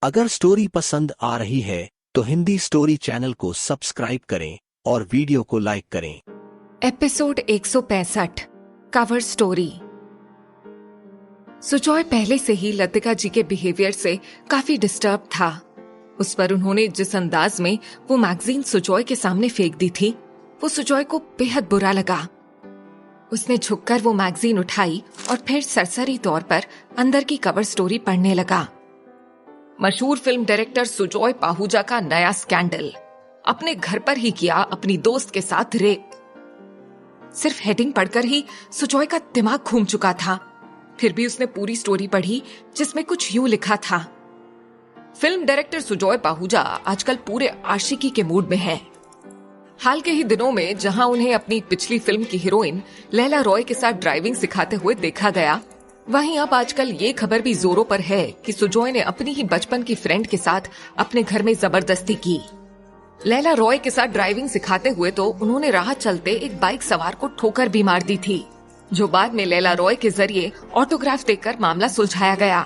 अगर स्टोरी पसंद आ रही है तो हिंदी स्टोरी चैनल को सब्सक्राइब करें और वीडियो को लाइक करें। Episode 165 cover story. सुजॉय पहले से ही लतिका जी के बिहेवियर से काफी डिस्टर्ब था। उस पर उन्होंने जिस अंदाज में वो मैगजीन सुजॉय के सामने फेंक दी थी, वो सुजॉय को बेहद बुरा लगा। उसने झुककर वो मैगजीन उठाई और फिर सरसरी तौर पर अंदर की कवर स्टोरी पढ़ने लगा। मशहूर फिल्म डायरेक्टर सुजॉय पाहुजा का नया स्कैंडल, अपने घर पर ही किया अपनी दोस्त के साथ रेप। सिर्फ हेडिंग पढ़कर ही सुजॉय का दिमाग घूम चुका था। फिर भी उसने पूरी स्टोरी पढ़ी जिसमें कुछ यूं लिखा था। फिल्म डायरेक्टर सुजॉय पाहुजा आजकल पूरे आशिकी के मूड में है। हाल के ही दिनों में जहां उन्हें अपनी पिछली फिल्म की हीरोइन लैला रॉय के साथ ड्राइविंग सिखाते हुए देखा गया, वहीं अब आजकल ये खबर भी जोरों पर है कि सुजॉय ने अपनी ही बचपन की फ्रेंड के साथ अपने घर में जबरदस्ती की। लैला रॉय के साथ ड्राइविंग सिखाते हुए तो उन्होंने राह चलते एक बाइक सवार को ठोकर भी मार दी थी, जो बाद में लैला रॉय के जरिए ऑटोग्राफ देकर मामला सुलझाया गया।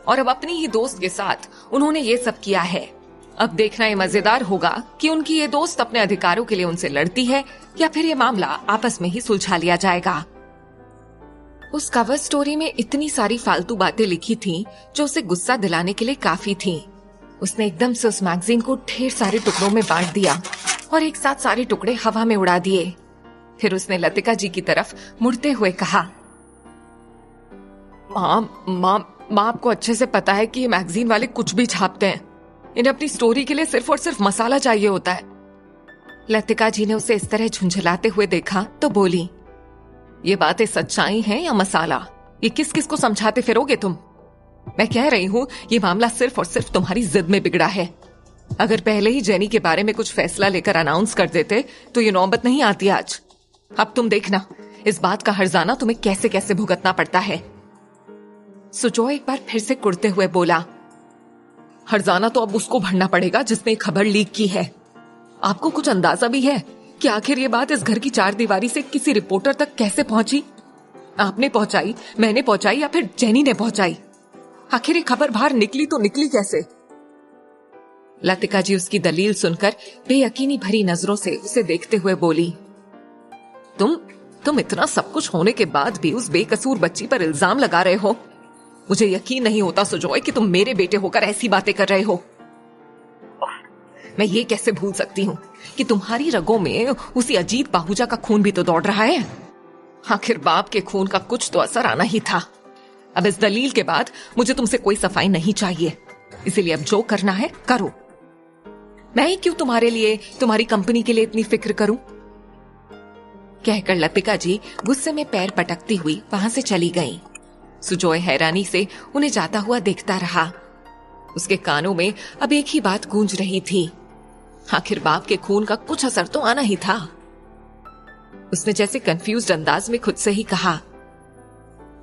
और अब अपनी ही दोस्त के साथ उन्होंने ये सब किया है। अब देखना ये मजेदार होगा कि उनकी ये दोस्त अपने अधिकारों के लिए उनसे लड़ती है या फिर ये मामला आपस में ही सुलझा लिया जाएगा। उस कवर स्टोरी में इतनी सारी फालतू बातें लिखी थीं जो उसे गुस्सा दिलाने के लिए काफी थीं। उसने एकदम से उस मैगजीन को ढेर सारे टुकड़ों में बांट दिया और एक साथ सारे टुकड़े हवा में उड़ा दिए। फिर उसने लतिका जी की तरफ मुड़ते हुए कहा, माँ आपको अच्छे से पता है कि ये मैगजीन वाले कुछ भी छापते हैं। इन्हें अपनी स्टोरी के लिए सिर्फ और सिर्फ मसाला चाहिए होता है। लतिका जी ने उसे इस तरह झुंझलाते हुए देखा तो बोली, ये बातें सच्चाई हैं या मसाला? ये किस किस को समझाते फिरोगे तुम? मैं कह रही हूँ ये मामला सिर्फ और सिर्फ तुम्हारी जिद में बिगड़ा है। अगर पहले ही जेनी के बारे में कुछ फैसला लेकर अनाउंस कर देते तो ये नौबत नहीं आती आज। अब तुम देखना इस बात का हर्जाना तुम्हें कैसे कैसे भुगतना पड़ता है। सुजॉय एक बार फिर से कुड़ते हुए बोला, हर्जाना तो अब उसको भरना पड़ेगा जिसने खबर लीक की है। आपको कुछ अंदाजा भी है कि आखिर ये बात इस घर की चार दीवारी से किसी रिपोर्टर तक कैसे पहुंची? आपने पहुंचाई, मैंने पहुंचाई या फिर जेनी ने पहुंचाई? आखिर ये खबर बाहर निकली तो निकली कैसे? लतिका जी उसकी दलील सुनकर बेयकीनी भरी नजरों से उसे देखते हुए बोली, तुम इतना सब कुछ होने के बाद भी उस बेकसूर बच्ची पर इल्जाम लगा रहे हो। मुझे यकीन नहीं होता सुजॉय कि तुम मेरे बेटे होकर ऐसी बातें कर रहे हो। मैं ये कैसे भूल सकती हूँ कि तुम्हारी रगों में उसी अजीत पाहुजा का खून भी तो दौड़ रहा है। आखिर बाप के खून का कुछ तो असर आना ही था। अब इस दलील के बाद मुझे तुमसे कोई सफाई नहीं चाहिए, इसीलिए अब जो करना है करो। मैं ही क्यों तुम्हारे लिए, तुम्हारी कंपनी के लिए इतनी फिक्र करूं? कहकर लतिका जी गुस्से में पैर पटकती हुई वहां से चली गईं। सुजॉय हैरानी से उन्हें जाता हुआ देखता रहा। उसके कानों में अब एक ही बात गूंज रही थी, आखिर बाप के खून का कुछ असर तो आना ही था। उसने जैसे कंफ्यूज्ड अंदाज में खुद से ही कहा,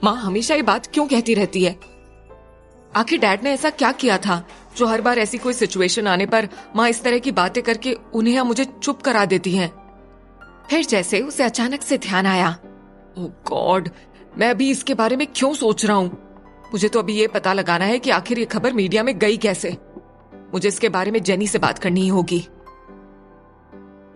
माँ हमेशा ये बात क्यों कहती रहती है? आखिर डैड ने ऐसा क्या किया था जो हर बार ऐसी कोई सिचुएशन आने पर माँ इस तरह की बातें करके उन्हें या मुझे चुप करा देती हैं? फिर जैसे उसे अचानक से ध्यान आया, ओह गॉड, मैं अभी इसके बारे में क्यों सोच रहा हूँ? मुझे तो अभी ये पता लगाना है कि आखिर ये खबर मीडिया में गई कैसे। मुझे इसके बारे में जेनी से बात करनी ही होगी।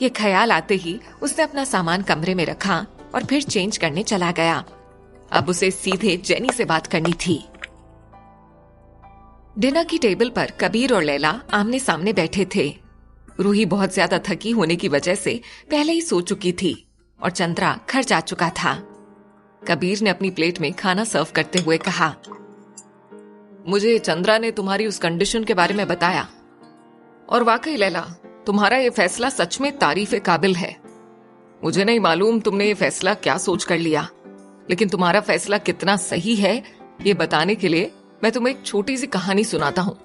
ये ख्याल आते ही उसने अपना सामान कमरे में रखा और फिर चेंज करने चला गया। अब उसे सीधे जेनी से बात करनी थी। डिनर की टेबल पर कबीर और लैला आमने सामने बैठे थे। रूही बहुत ज्यादा थकी होने की वजह से पहले ही सो चुकी थी और चंद्रा घर जा चुका था। कबीर ने अपनी प्लेट में खाना सर्व करते हुए कहा, मुझे चंद्रा ने तुम्हारी उस कंडीशन के बारे में बताया और वाकई लैला, तुम्हारा ये फैसला सच में तारीफ काबिल है। मुझे नहीं मालूम तुमने ये फैसला क्या सोच कर लिया, लेकिन तुम्हारा फैसला कितना सही है ये बताने के लिए मैं तुम्हें एक छोटी सी कहानी सुनाता हूँ।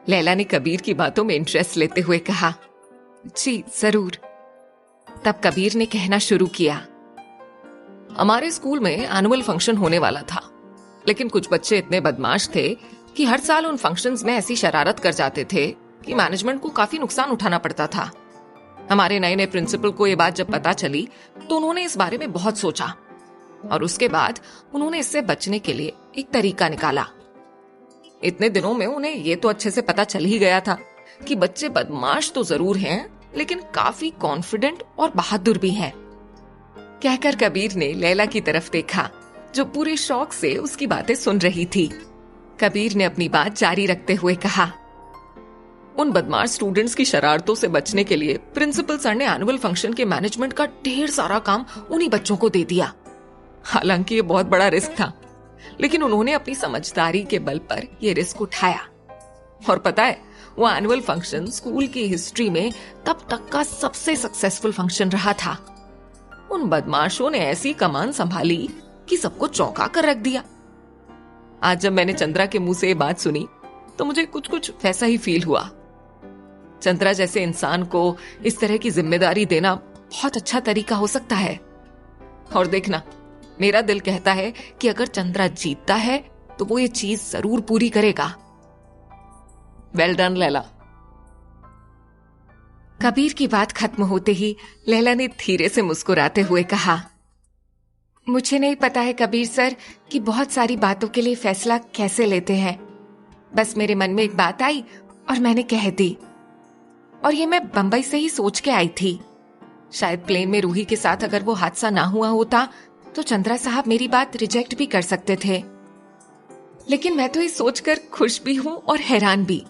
लैला ने कबीर की बातों में इंटरेस्ट लेते हुए कहा, जी जरूर। तब कबीर ने कहना शुरू किया, हमारे स्कूल में एनुअल फंक्शन होने वाला था, लेकिन कुछ बच्चे इतने बदमाश थे कि हर साल उन फंक्शंस में ऐसी शरारत कर जाते थे कि मैनेजमेंट को काफी नुकसान उठाना पड़ता था। हमारे नए नए प्रिंसिपल को ये बात जब पता चली तो उन्होंने इस बारे में बहुत सोचा और उसके बाद उन्होंने इससे बचने के लिए एक तरीका निकाला। इतने दिनों में उन्हें ये तो अच्छे से पता चल ही गया था कि बच्चे बदमाश तो जरूर हैं, लेकिन काफी कॉन्फिडेंट और बहादुर भी हैं। कहकर कबीर ने लैला की तरफ देखा, जो पूरे शौक से उसकी बातें सुन रही थी। कबीर ने अपनी बात जारी रखते हुए कहा, उन बदमाश स्टूडेंट्स की शरारतों से बचने के लिए प्रिंसिपल सर ने एनुअल फंक्शन के मैनेजमेंट का ढेर सारा काम उन्हीं बच्चों को दे दिया। हालांकि ये बहुत बड़ा रिस्क था, लेकिन उन्होंने अपनी समझदारी के बल पर यह रिस्क उठाया। और पता है, वो एनुअल फंक्शन स्कूल की हिस्ट्री में तब तक का सबसे सक्सेसफुल फंक्शन रहा था। उन बदमाशों ने ऐसी कमान संभाली कि सबको चौंका कर रख दिया। आज जब मैंने चंद्रा के मुंह से ये बात सुनी तो मुझे कुछ कुछ वैसा ही फील हुआ। चंद्रा जैसे इंसान को इस तरह की जिम्मेदारी देना बहुत अच्छा तरीका हो सकता है। और देखना, मेरा दिल कहता है कि अगर चंद्रा जीतता है तो वो ये चीज जरूर पूरी करेगा। Well done Laila. कबीर की बात खत्म होते ही लैला ने धीरे से मुस्कुराते हुए कहा, मुझे नहीं पता है कबीर सर कि बहुत सारी बातों के लिए फैसला कैसे लेते हैं। बस मेरे मन में एक बात आई और मैंने कह दी। और ये मैं बंबई से ही सोच के आई थी। शायद प्लेन में रूही के साथ अगर वो हादसा ना हुआ होता तो चंद्रा साहब मेरी बात रिजेक्ट भी कर सकते थे। लेकिन मैं तो ये सोचकर खुश भी हूँ और हैरान भी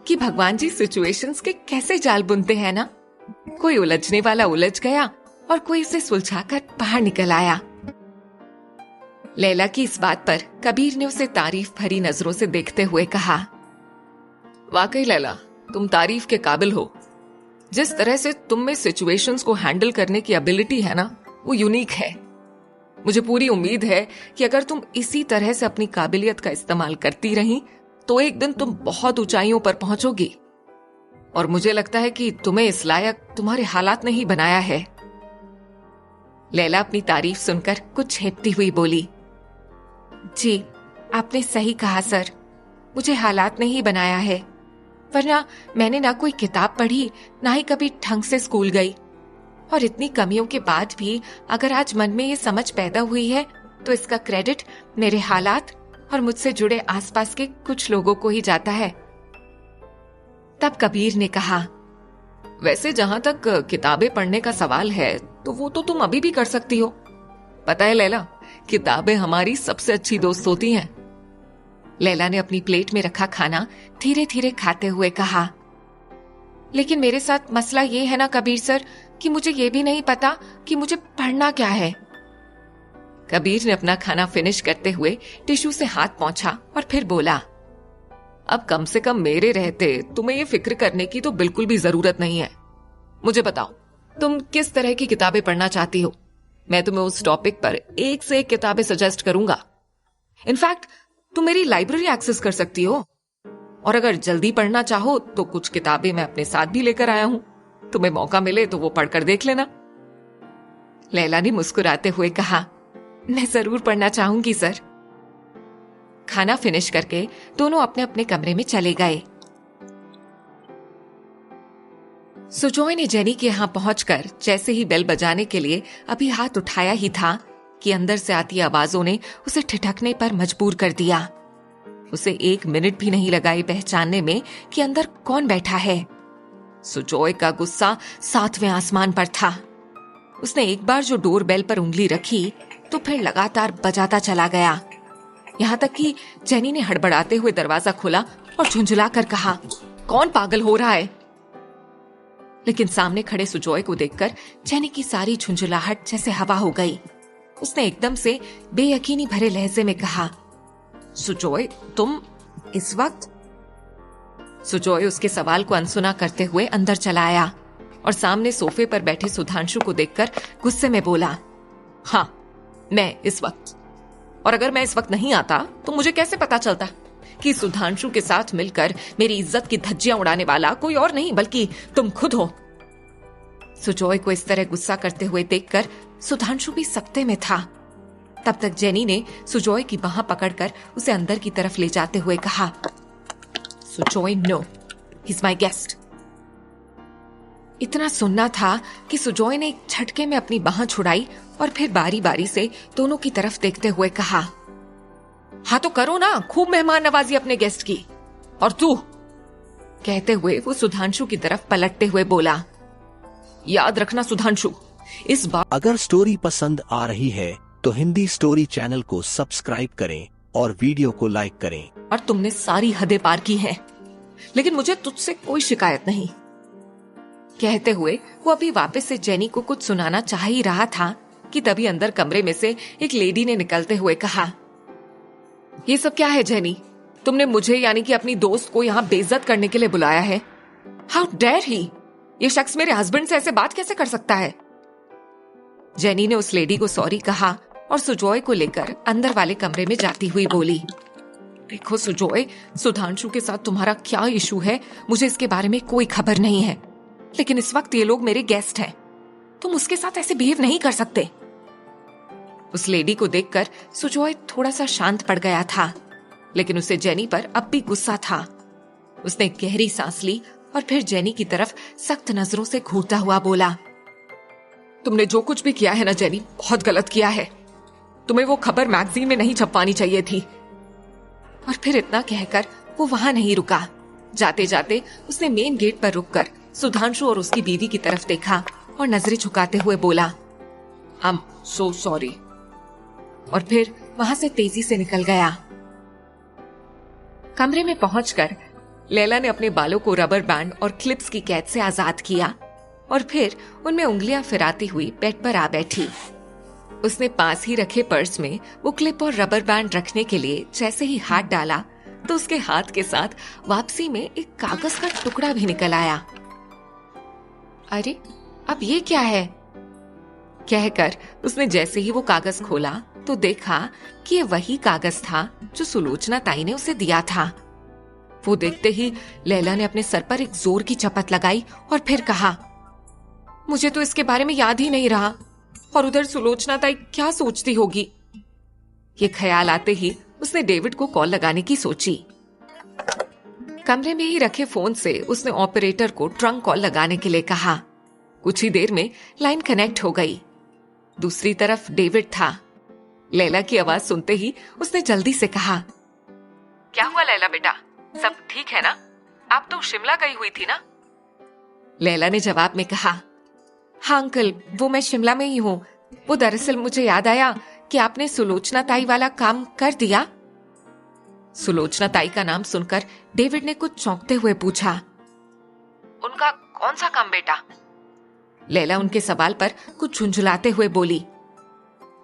कि भगवान जी सिचुएशंस के कैसे जाल बुनते हैं ना। कोई उलझने वाला उलझ गया और कोई उसे सुलझाकर बाहर निकल आया। लैला की इस बात पर कबीर ने उसे तारीफ भरी नजरों से देखते हुए कहा, वाकई लैला, तुम तारीफ के काबिल हो। जिस तरह से तुम में सिचुएशंस को हैंडल करने की एबिलिटी है ना, वो यूनिक है। मुझे पूरी उम्मीद है कि अगर तुम इसी तरह से अपनी काबिलियत का इस्तेमाल करती रही तो एक दिन तुम बहुत ऊंचाइयों पर पहुंचोगी। और मुझे लगता है कि तुम्हें इस लायक तुम्हारे हालात ने ही बनाया है। लैला अपनी तारीफ सुनकर कुछ झेपती हुई बोली, जी आपने सही कहा सर, मुझे हालात ने ही बनाया है। वरना मैंने ना कोई किताब पढ़ी, ना ही कभी ढंग से स्कूल गई। और इतनी कमियों के बाद भी अगर आज मन में ये समझ पैदा हुई है तो इसका क्रेडिट मेरे हालात और मुझसे जुड़े आसपास के कुछ लोगों को ही जाता है। तब कबीर ने कहा, वैसे जहां तक किताबें पढ़ने का सवाल है तो वो तो तुम अभी भी कर सकती हो। पता है लैला, किताबें हमारी सबसे अच्छी दोस्त होती हैं। लैला ने अपनी प्लेट में रखा खाना धीरे धीरे खाते हुए कहा, लेकिन मेरे साथ मसला ये है ना कबीर सर कि मुझे ये भी नहीं पता कि मुझे पढ़ना क्या है। कबीर ने अपना खाना फिनिश करते हुए टिश्यू से हाथ पोंछा और फिर बोला, अब कम से कम मेरे रहते तुम्हें ये फिक्र करने की तो बिल्कुल भी जरूरत नहीं है। मुझे बताओ, तुम किस तरह की किताबें पढ़ना चाहती हो? मैं तुम्हें उस टॉपिक पर एक से एक किताबें सजेस्ट करूंगा। इनफैक्ट तुम मेरी लाइब्रेरी एक्सेस कर सकती हो। और अगर जल्दी पढ़ना चाहो तो कुछ किताबें मैं अपने साथ भी लेकर आया हूं। तुम्हें मौका मिले तो वो पढ़कर देख लेना। लैला ने मुस्कुराते हुए कहा, मैं जरूर पढ़ना चाहूंगी सर। खाना फिनिश करके दोनों अपने अपने कमरे में चले गए। सुजॉय ने जेनी के यहां पहुंचकर जैसे ही बेल बजाने के लिए अभी हाथ उठाया ही था कि अंदर से आती आवाजों ने उसे ठिठकने पर मजबूर कर दिया। उसे 1 मिनट भी नहीं लगा ये पहचानने में कि अंदर कौन बैठा है। सुजॉय का गुस्सा 7वें आसमान पर था। उसने एक बार जो डोर बेल पर उंगली रखी तो फिर लगातार बजाता चला गया, यहां तक कि जेनी ने हड़बड़ाते हुए दरवाजा खोला और झुंझुला कर कहा, कौन पागल हो रहा है? लेकिन सामने खड़े सुजॉय को देखकर जेनी की सारी झुंझुलाहट जैसे हवा हो गई। उसने एकदम से बेयकीनी भरे लहजे में कहा, सुजॉय तुम इस वक्त? सुजॉय उसके सवाल को अनसुना करते हुए अंदर चला आया और सामने सोफे पर बैठे सुधांशु को देखकर गुस्से में बोला, हाँ मैं इस वक्त। और अगर मैं इस वक्त नहीं आता तो मुझे कैसे पता चलता कि सुधांशु के साथ मिलकर मेरी इज्जत की धज्जियां उड़ाने वाला कोई और नहीं बल्कि तुम खुद हो। सुजॉय को इस तरह गुस्सा करते हुए देखकर सुधांशु भी सख्ते में था। तब तक जेनी ने सुजॉय की बाह पकड़कर उसे अंदर की तरफ ले जाते हुए कहा, Sujoy no, he is my guest. इतना सुनना था कि सुजॉय ने एक झटके में अपनी बाह छुड़ाई और फिर बारी बारी से दोनों की तरफ देखते हुए कहा, हाँ तो करो ना, खूब मेहमान नवाजी अपने गेस्ट की। और तू, कहते हुए वो सुधांशु की तरफ पलटते हुए बोला, याद रखना सुधांशु, इस बार अगर स्टोरी पसंद आ रही है तो हिंदी स्टोरी चैनल को सब्सक्राइब करें और वीडियो को लाइक करें। और तुमने सारी हदें पार की हैं, लेकिन मुझे तुझसे कोई शिकायत नहीं। कहते हुए वो अभी वापस से जेनी को कुछ सुनाना चाह ही रहा था कि तभी अंदर कमरे में से एक लेडी ने निकलते हुए कहा, ये सब क्या है जेनी? तुमने मुझे यानी कि अपनी दोस्त को यहाँ बेइज्जत करने के लिए बुलाया है? How dare he! ये शख्स मेरे हस्बैंड से ऐसे बात कैसे कर सकता है? जेनी ने उस लेडी को सॉरी कहा और सुजॉय को लेकर अंदर वाले कमरे में जाती हुई बोली, देखो सुजॉय, सुधांशु के साथ तुम्हारा क्या इशू है मुझे इसके बारे में कोई खबर नहीं है, लेकिन इस वक्त ये लोग मेरे गेस्ट हैं, तुम उसके साथ ऐसे बिहेव नहीं कर सकते। उस लेडी को देखकर सुजॉय थोड़ा सा शांत पड़ गया था, लेकिन उसे जेनी पर अब भी गुस्सा था। उसने गहरी सांस ली और फिर जेनी की तरफ सख्त नजरों से घूरता हुआ बोला, तुमने जो कुछ भी किया है ना जेनी, बहुत गलत किया है। तुम्हें वो खबर मैगजीन में नहीं छपवानी चाहिए थी। और फिर इतना कहकर वो वहां नहीं रुका। जाते जाते उसने मेन गेट पर रुककर सुधांशु और उसकी बीवी की तरफ देखा और नजरें झुकाते हुए बोला, आई एम सो सॉरी, और फिर वहां से तेजी से निकल गया। कमरे में पहुंचकर लैला ने अपने बालों को रबर बैंड और क्लिप्स की कैद से आजाद किया और फिर उनमें उंगलियां फिराती हुई बेड पर आ बैठी। उसने पास ही रखे पर्स में वो क्लिप और रबर बैंड रखने के लिए जैसे ही हाथ डाला तो उसके हाथ के साथ वापसी में एक कागज का टुकड़ा भी निकल आया। अरे, अब ये क्या है? कहकर उसने जैसे ही वो कागज खोला तो देखा कि ये वही कागज था जो सुलोचना ताई ने उसे दिया था। वो देखते ही लैला ने अपने सर पर एक जोर की चपत लगाई और फिर कहा, मुझे तो इसके बारे में याद ही नहीं रहा, और उधर सुलोचना ताई क्या सोचती होगी। ये ख्याल आते ही उसने डेविड को कॉल लगाने की सोची। कमरे में ही रखे फोन से उसने ऑपरेटर को ट्रंक कॉल लगाने के लिए कहा। कुछ ही देर में लाइन कनेक्ट हो गई। दूसरी तरफ डेविड था। लैला की आवाज सुनते ही उसने जल्दी से कहा, क्या हुआ लैला बेटा, सब ठीक है ना? आप तो शिमला गई हुई थी ना? लैला ने जवाब में कहा, हाँ अंकल, वो मैं शिमला में ही हूँ। वो दरअसल मुझे याद आया कि आपने सुलोचना ताई वाला काम कर दिया। सुलोचना ताई का नाम सुनकर डेविड ने कुछ चौंकते हुए पूछा, उनका कौन सा काम बेटा? लैला उनके सवाल पर कुछ झुंझुलाते हुए बोली,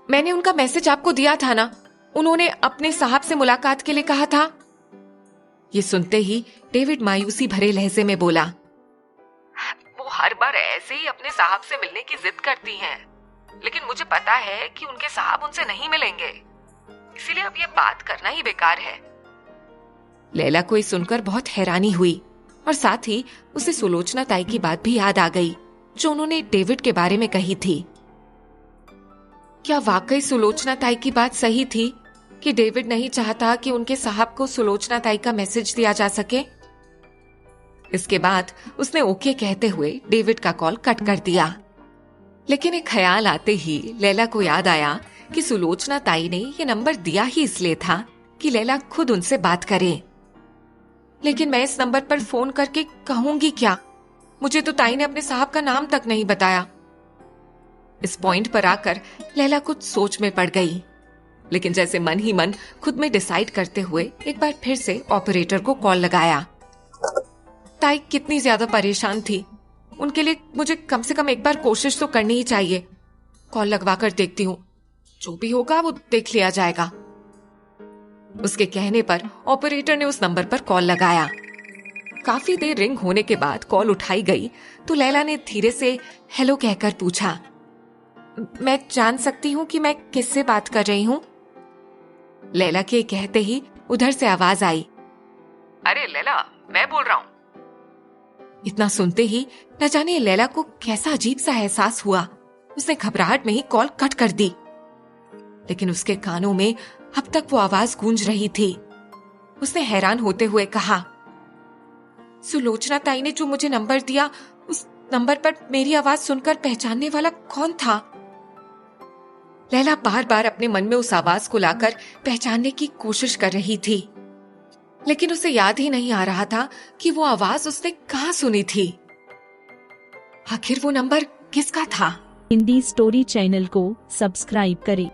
मैंने उनका मैसेज आपको दिया था ना, उन्होंने अपने साहब से मुलाकात के लिए कहा था। ये सुनते ही डेविड मायूसी भरे लहजे में बोला, वो हर बार ऐसे ही अपने साहब से मिलने की जिद करती हैं, लेकिन मुझे पता है कि उनके साहब उनसे नहीं मिलेंगे, इसीलिए अब ये बात करना ही बेकार है। लैला को ये सुनकर बहुत हैरानी हुई और साथ ही उसे सुलोचना ताई की बात भी याद आ गई जो उन्होंने डेविड के बारे में कही थी। क्या वाकई सुलोचना ताई की बात सही थी कि डेविड नहीं चाहता कि उनके साहब को सुलोचना ताई का मैसेज दिया जा सके? इसके बाद उसने ओके कहते हुए डेविड का कॉल कट कर दिया। लेकिन एक ख्याल आते ही लैला को याद आया कि सुलोचना ताई ने ये नंबर दिया ही इसलिए था कि लैला खुद उनसे बात करे। लेकिन मैं इस नंबर पर फोन करके कहूंगी क्या? मुझे तो ताई ने अपने साहब का नाम तक नहीं बताया। इस पॉइंट पर आकर लैला कुछ सोच में पड़ गई, लेकिन जैसे मन ही मन खुद में डिसाइड करते हुए एक बार फिर से ऑपरेटर को कॉल लगाया। ताई कितनी ज्यादा परेशान थी, उनके लिए मुझे कम से कम एक बार कोशिश तो करनी ही चाहिए। कॉल लगवाकर देखती हूँ, जो भी होगा वो देख लिया जाएगा। उसके कहने पर ऑपरेटर ने उस नंबर पर कॉल लगाया। काफी देर रिंग होने के बाद कॉल उठाई गई तो लैला ने धीरे से हेलो कहकर पूछा, मैं जान सकती हूँ कि मैं किससे बात कर रही हूँ? लैला के कहते ही उधर से आवाज आई, अरे लैला, मैं बोल रहा हूँ। इतना सुनते ही न जाने लैला को कैसा अजीब सा एहसास हुआ। उसने घबराहट में ही कॉल कट कर दी, लेकिन उसके कानों में अब तक वो आवाज गूंज रही थी। उसने हैरान होते हुए कहा, सुलोचना ताई ने जो मुझे नंबर दिया, उस नंबर पर मेरी आवाज सुनकर पहचानने वाला कौन था? लैला बार बार अपने मन में उस आवाज को लाकर पहचानने की कोशिश कर रही थी। लेकिन उसे याद ही नहीं आ रहा था कि वो आवाज उसने कहाँ सुनी थी। आखिर वो नंबर किसका था? हिंदी स्टोरी चैनल को सब्सक्राइब करें।